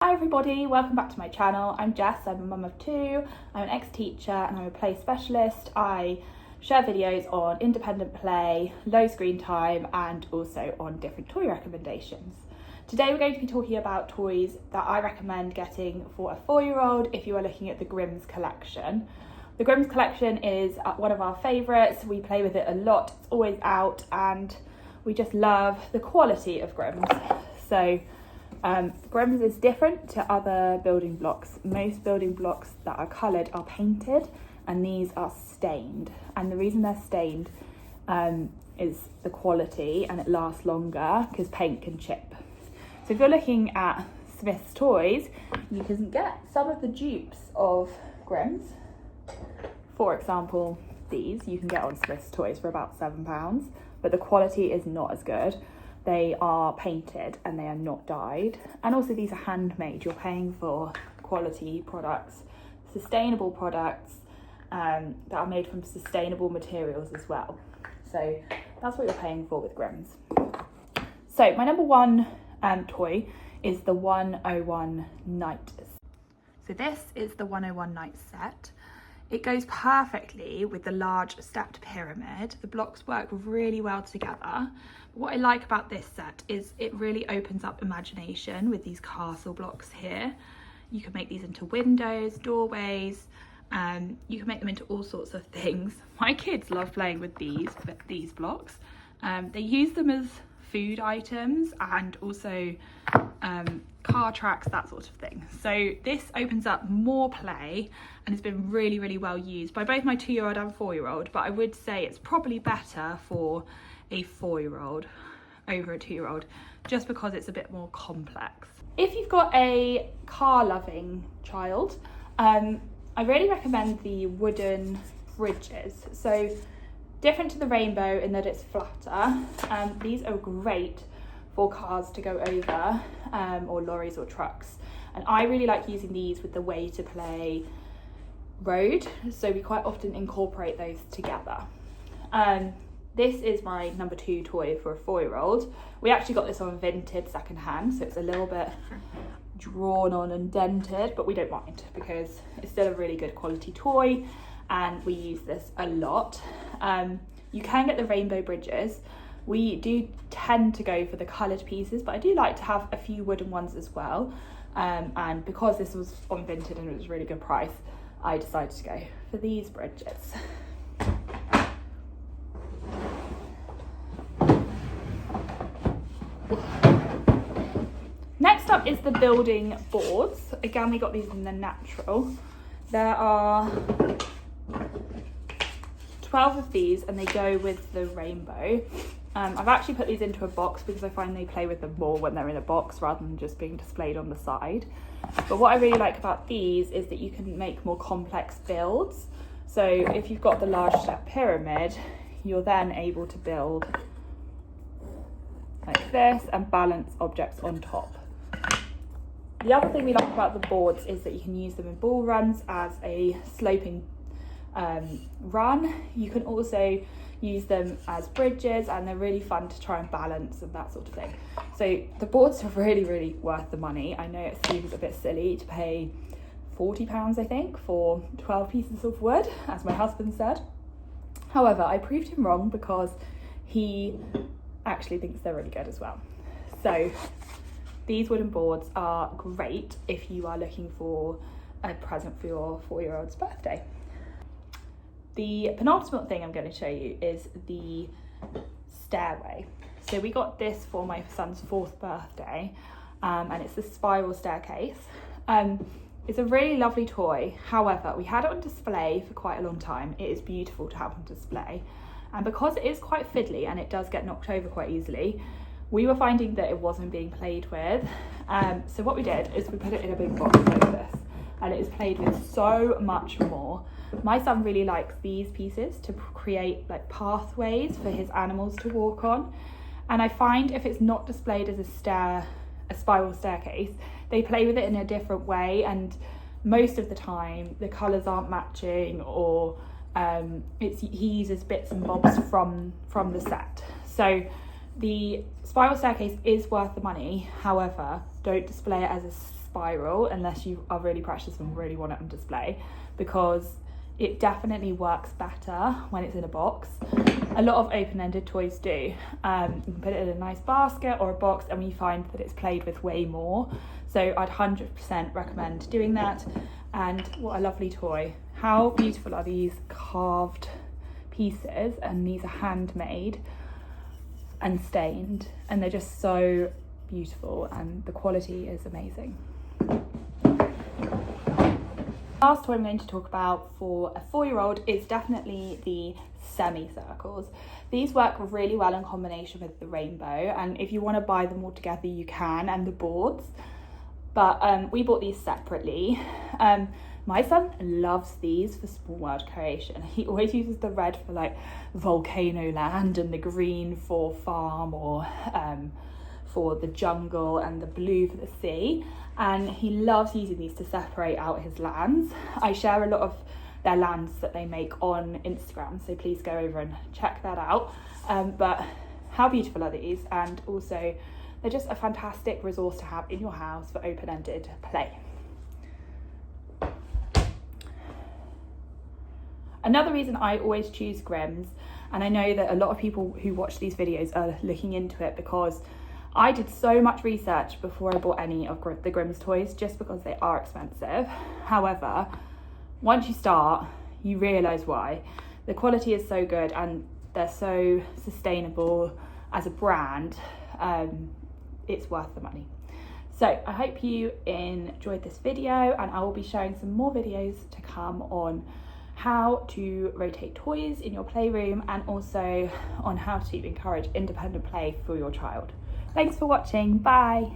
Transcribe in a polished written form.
Hi everybody, welcome back to my channel. I'm Jess, I'm a mum of two, I'm an ex-teacher and I'm a play specialist. I share videos on independent play, low screen time and also on different toy recommendations. Today we're going to be talking about toys that I recommend getting for a 4-year-old if you are looking at the Grimm's collection. The Grimm's collection is one of our favourites. We play with it a lot, it's always out and we just love the quality of Grimm's. So Grimm's is different to other building blocks. Most building blocks that are coloured are painted and these are stained, and the reason they're stained is the quality and it lasts longer because paint can chip. So if you're looking at Smith's Toys, you can get some of the dupes of Grimm's. For example, these you can get on Smith's Toys for about £7, but the quality is not as good. They are painted and they are not dyed, and also these are handmade. You're paying for quality products, sustainable products that are made from sustainable materials as well. So that's what you're paying for with Grimm's. So my number one toy is the 101 Night. So this is the 101 Night set. It goes perfectly with the large stepped pyramid. The blocks work really well together. But what I like about this set is it really opens up imagination with these castle blocks here. You can make these into windows, doorways, you can make them into all sorts of things. My kids love playing with these blocks. They use them as food items and also car tracks, that sort of thing. So this opens up more play and has been really well used by both my 2-year-old and 4-year-old, but I would say it's probably better for a 4-year-old over a 2-year-old just because it's a bit more complex. If you've got a car loving child, I really recommend the wooden bridges. So different to the rainbow in that it's flatter. These are great for cars to go over, or lorries or trucks. And I really like using these with the way to play road. So we quite often incorporate those together. This is my number 2 toy for a 4-year-old. We actually got this on Vinted secondhand, so it's a little bit drawn on and dented, but we don't mind because it's still a really good quality toy and we use this a lot. You can get the rainbow bridges. We do tend to go for the coloured pieces, but I do like to have a few wooden ones as well. And because this was on Vinted and it was a really good price, I decided to go for these bridges. Next up is the building boards. Again, we got these in the natural. There are 12 of these and they go with the rainbow. I've actually put these into a box because I find they play with them more when they're in a box rather than just being displayed on the side. But what I really like about these is that you can make more complex builds. So if you've got the large step pyramid, you're then able to build like this and balance objects on top. The other thing we like about the boards is that you can use them in ball runs as a sloping run. You can also use them as bridges and they're really fun to try and balance and that sort of thing. So the boards are really worth the money. I know it seems a bit silly to pay £40 I think for 12 pieces of wood, as my husband said. However, I proved him wrong because he actually thinks they're really good as well. So these wooden boards are great if you are looking for a present for your 4-year-old's birthday. The penultimate thing I'm going to show you is the stairway. So we got this for my son's 4th birthday and it's a spiral staircase. It's a really lovely toy. However, we had it on display for quite a long time. It is beautiful to have on display. And because it is quite fiddly and it does get knocked over quite easily, we were finding that it wasn't being played with. So what we did is we put it in a big box like this and it is played with so much more. My son really likes these pieces to create like pathways for his animals to walk on. And I find if it's not displayed as a spiral staircase, they play with it in a different way. And most of the time the colours aren't matching or he uses bits and bobs from the set. So the spiral staircase is worth the money. However, don't display it as a spiral unless you are really precious and really want it on display, because it definitely works better when it's in a box. A lot of open-ended toys do. You can put it in a nice basket or a box and we find that it's played with way more. So I'd 100% recommend doing that. And what a lovely toy. How beautiful are these carved pieces, and these are handmade and stained, and they're just so beautiful and the quality is amazing. Last toy I'm going to talk about for a 4-year-old is definitely the semicircles. These work really well in combination with the rainbow, and if you want to buy them all together you can, and the boards, but we bought these separately. My son loves these for small world creation. He always uses the red for like volcano land and the green for farm or for the jungle, and the blue for the sea, and he loves using these to separate out his lands. I share a lot of their lands that they make on Instagram, so please go over and check that out. But how beautiful are these, and also they're just a fantastic resource to have in your house for open-ended play. Another reason I always choose Grimm's, and I know that a lot of people who watch these videos are looking into it, because I did so much research before I bought any of the Grimm's toys, just because they are expensive. However, once you start, you realise why. The quality is so good and they're so sustainable as a brand. It's worth the money. So I hope you enjoyed this video, and I will be sharing some more videos to come on how to rotate toys in your playroom, and also on how to encourage independent play for your child. Thanks for watching. Bye.